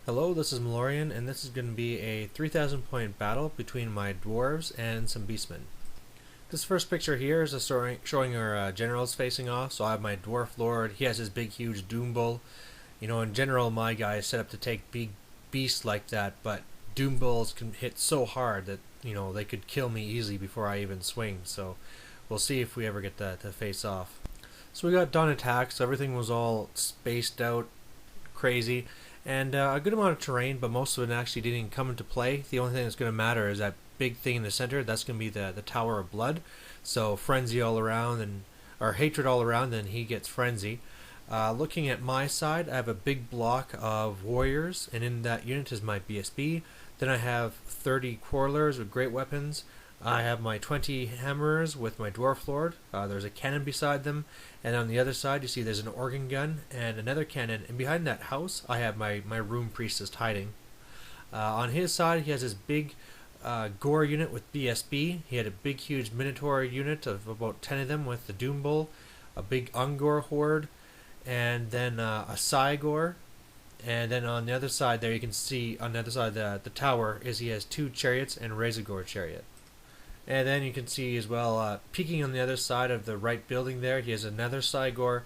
Hello, this is Malorian, and this is going to be a 3,000 point battle between my dwarves and some beastmen. This first picture here is a story showing our generals facing off. So I have my dwarf lord. He has his big, huge doom bull. You know, in general, my guy is set up to take big beasts like that, but doom bulls can hit so hard that they could kill me easily before I even swing. So we'll see if we ever get to face off. So we got done attack, so everything was all spaced out, crazy. And a good amount of terrain, but most of it actually didn't come into play. The only thing that's going to matter is that big thing in the center. That's going to be the Tower of Blood. So frenzy all around, or hatred all around, and he gets frenzy. Looking at my side, I have a big block of warriors, and in that unit is my BSB. Then I have 30 quarrelers with great weapons. I have my 20 hammerers with my dwarf lord. There's a cannon beside them, and on the other side you see there's an organ gun and another cannon, and behind that house I have my rune priestess hiding. On his side he has this big gore unit with BSB. He had a big huge minotaur unit of about 10 of them with the doom bull, a big ungor horde, and then a Cygor. And then on the other side there you can see on the other side of the tower is he has 2 chariots and Razorgore chariot. And then you can see as well, peeking on the other side of the right building there, he has another Cygor.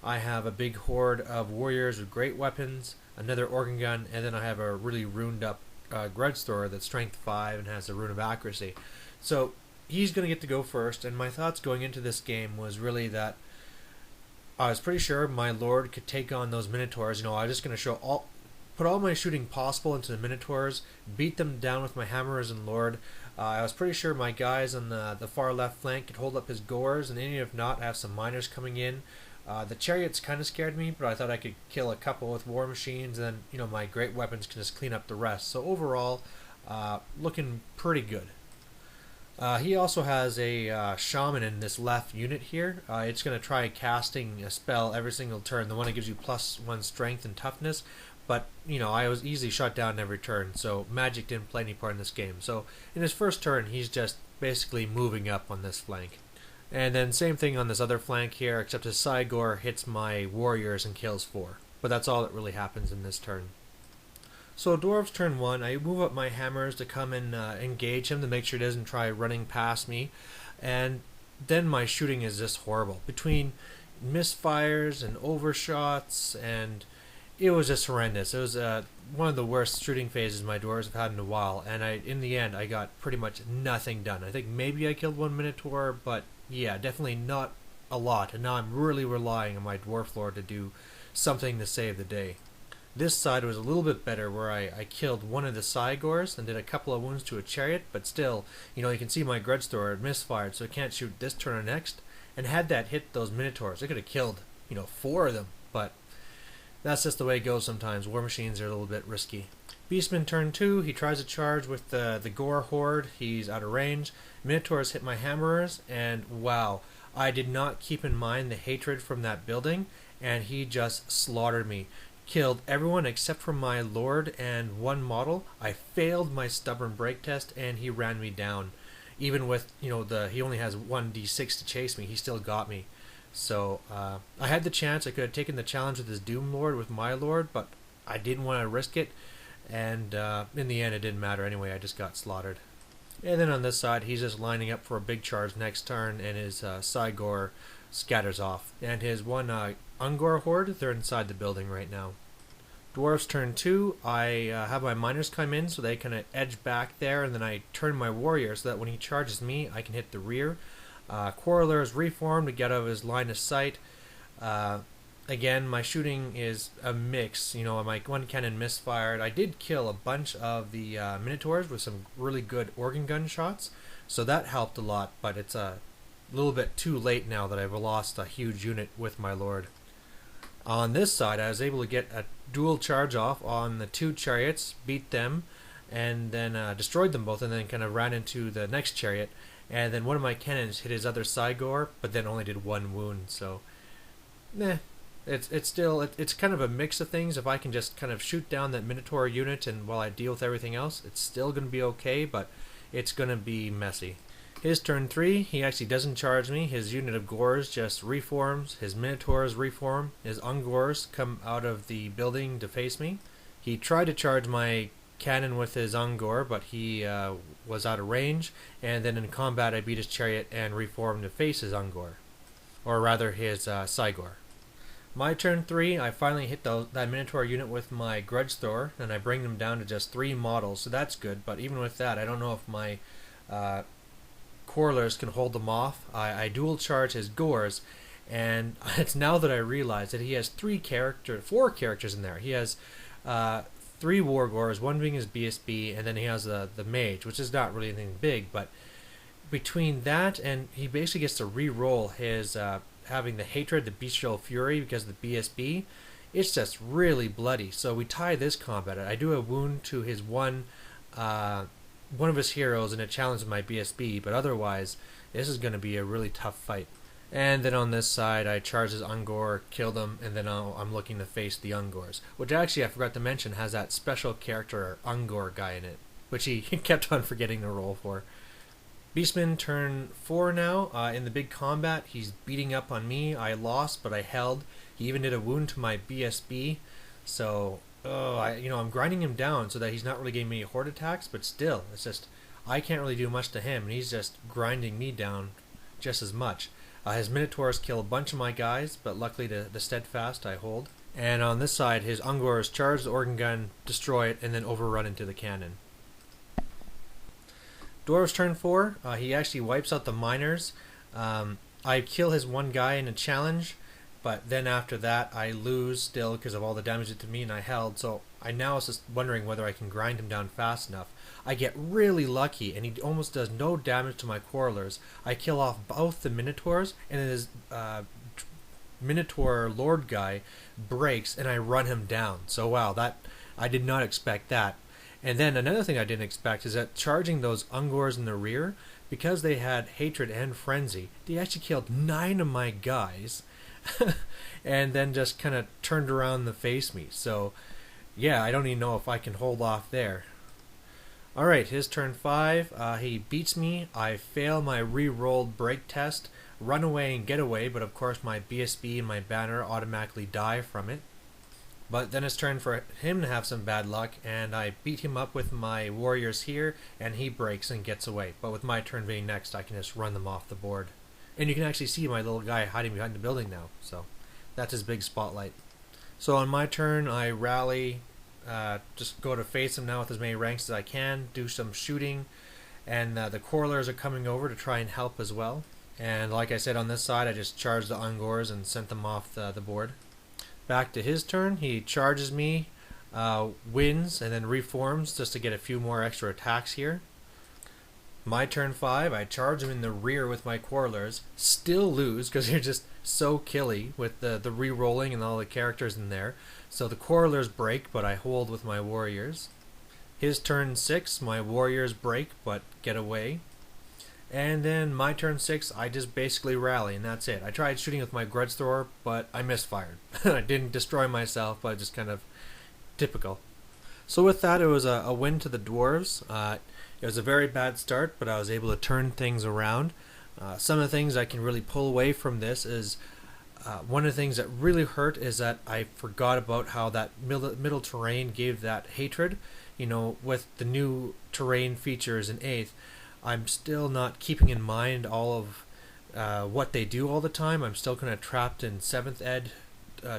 I have a big horde of warriors with great weapons, another organ gun, and then I have a really runed up grudge thrower that's strength 5 and has the rune of accuracy. So he's going to get to go first, and my thoughts going into this game was really that I was pretty sure my lord could take on those minotaurs. I was just going to put all my shooting possible into the minotaurs, beat them down with my hammers and lord. I was pretty sure my guys on the far left flank could hold up his gores, and even if not, I have some miners coming in. The chariots kind of scared me, but I thought I could kill a couple with war machines, and then my great weapons can just clean up the rest. So overall, looking pretty good. He also has a shaman in this left unit here. It's going to try casting a spell every single turn, the one that gives you +1 strength and toughness. But, I was easily shot down every turn, so magic didn't play any part in this game. So, in his first turn, he's just basically moving up on this flank. And then same thing on this other flank here, except his Cygor hits my warriors and kills 4. But that's all that really happens in this turn. So, Dwarves turn 1, I move up my hammers to come and engage him to make sure he doesn't try running past me. And then my shooting is just horrible. Between misfires and overshots, and it was just horrendous. It was one of the worst shooting phases my dwarves have had in a while, and in the end I got pretty much nothing done. I think maybe I killed 1 minotaur, but yeah, definitely not a lot, and now I'm really relying on my dwarf lord to do something to save the day. This side was a little bit better, where I killed 1 of the Cygors and did a couple of wounds to a chariot, but still, you can see my grudge thrower misfired, so it can't shoot this turn or next. And had that hit those minotaurs, I could have killed 4 of them, but that's just the way it goes sometimes. War machines are a little bit risky. Beastman turn 2, he tries to charge with the gore horde. He's out of range. Minotaurs hit my hammerers, and wow, I did not keep in mind the hatred from that building, and he just slaughtered me. Killed everyone except for my lord and 1 model. I failed my stubborn break test, and he ran me down. Even with, he only has 1d6 to chase me, he still got me. So, I had the chance. I could have taken the challenge with his Doom Lord with my Lord, but I didn't want to risk it, and in the end it didn't matter anyway. I just got slaughtered. And then on this side, he's just lining up for a big charge next turn, and his Cygor scatters off. And his 1 Ungor Horde, they're inside the building right now. Dwarves turn 2, I have my miners come in so they kind of edge back there, and then I turn my warrior so that when he charges me, I can hit the rear. Quarreler is reformed to get out of his line of sight. Again, my shooting is a mix. My 1 cannon misfired. I did kill a bunch of the minotaurs with some really good organ gun shots, so that helped a lot, but it's a little bit too late now that I've lost a huge unit with my lord. On this side, I was able to get a dual charge off on the 2 chariots, beat them, and then destroyed them both, and then kind of ran into the next chariot. And then 1 of my cannons hit his other Cygor, but then only did 1 wound. So, it's kind of a mix of things. If I can just kind of shoot down that minotaur unit, and while I deal with everything else, it's still going to be okay, but it's going to be messy. His turn 3, he actually doesn't charge me. His unit of Gores just reforms. His Minotaurs reform. His Ungors come out of the building to face me. He tried to charge my cannon with his Ungor, but he was out of range, and then in combat I beat his chariot and reformed to face his Ungor. Or rather his Cygor. My turn 3, I finally hit that Minotaur unit with my Grudge Thrower, and I bring them down to just 3 models, so that's good, but even with that, I don't know if my Corlers can hold them off. I dual charge his Gors, and it's now that I realize that he has 4 characters in there. He has 3 War Gors, one being his BSB, and then he has the Mage, which is not really anything big, but between that and he basically gets to re-roll his having the Hatred, the Bestial Fury, because of the BSB, it's just really bloody. So we tie this combat. I do a wound to his one of his heroes and a challenge with my BSB, but otherwise this is going to be a really tough fight. And then on this side I charge his Ungor, kill them, and then I'm looking to face the Ungors, which actually I forgot to mention has that special character Ungor guy in it, which he kept on forgetting to roll for. Beastmen turn 4 now. In the big combat, he's beating up on me. I lost, but I held. He even did a wound to my BSB. So, I'm grinding him down so that he's not really getting many horde attacks, but still, it's just, I can't really do much to him, and he's just grinding me down just as much. His Minotaurs kill a bunch of my guys, but luckily the Steadfast I hold. And on this side, his Ungors charge the organ gun, destroy it, and then overrun into the cannon. Dwarves turn 4, he actually wipes out the miners. I kill his one guy in a challenge, but then after that I lose still because of all the damage it did to me, and I held, so I now was just wondering whether I can grind him down fast enough. I get really lucky, and he almost does no damage to my Quarrelers. I kill off both the Minotaurs, and then his Minotaur Lord guy breaks, and I run him down. So wow, that I did not expect that. And then another thing I didn't expect is that charging those Ungors in the rear, because they had Hatred and Frenzy, they actually killed 9 of my guys, and then just kind of turned around to face me. So yeah, I don't even know if I can hold off there. Alright, his turn 5, he beats me, I fail my re-rolled break test, run away and get away, but of course my BSB and my banner automatically die from it. But then it's turn for him to have some bad luck, and I beat him up with my warriors here, and he breaks and gets away. But with my turn being next, I can just run them off the board. And you can actually see my little guy hiding behind the building now, so that's his big spotlight. So on my turn, I rally, just go to face him now with as many ranks as I can, do some shooting, and the Corlers are coming over to try and help as well. And like I said, on this side, I just charged the Ungors and sent them off the board. Back to his turn, he charges me, wins, and then reforms just to get a few more extra attacks here. My turn 5, I charge him in the rear with my Quarrelers, still lose because they're just so killy with the re-rolling and all the characters in there. So the Quarrelers break, but I hold with my warriors. His turn 6, my warriors break but get away. And then my turn 6, I just basically rally, and that's it. I tried shooting with my Grudge Thrower, but I misfired. I didn't destroy myself, but just kind of typical. So with that, it was a win to the Dwarves. It was a very bad start, but I was able to turn things around. Some of the things I can really pull away from this is, one of the things that really hurt is that I forgot about how that middle terrain gave that hatred. You know, with the new terrain features in 8th, I'm still not keeping in mind all of what they do all the time. I'm still kind of trapped in 7th ed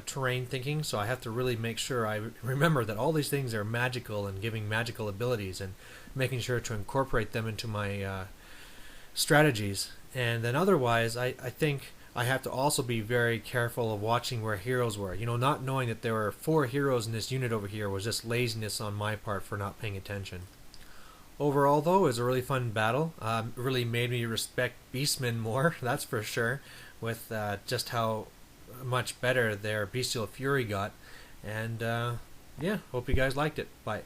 terrain thinking, so I have to really make sure I remember that all these things are magical and giving magical abilities, and making sure to incorporate them into my strategies. And then otherwise, I think I have to also be very careful of watching where heroes were. You know, not knowing that there were 4 heroes in this unit over here was just laziness on my part for not paying attention. Overall, though, it was a really fun battle. It really made me respect Beastmen more, that's for sure, with just how much better their Bestial Fury got. And yeah, hope you guys liked it. Bye.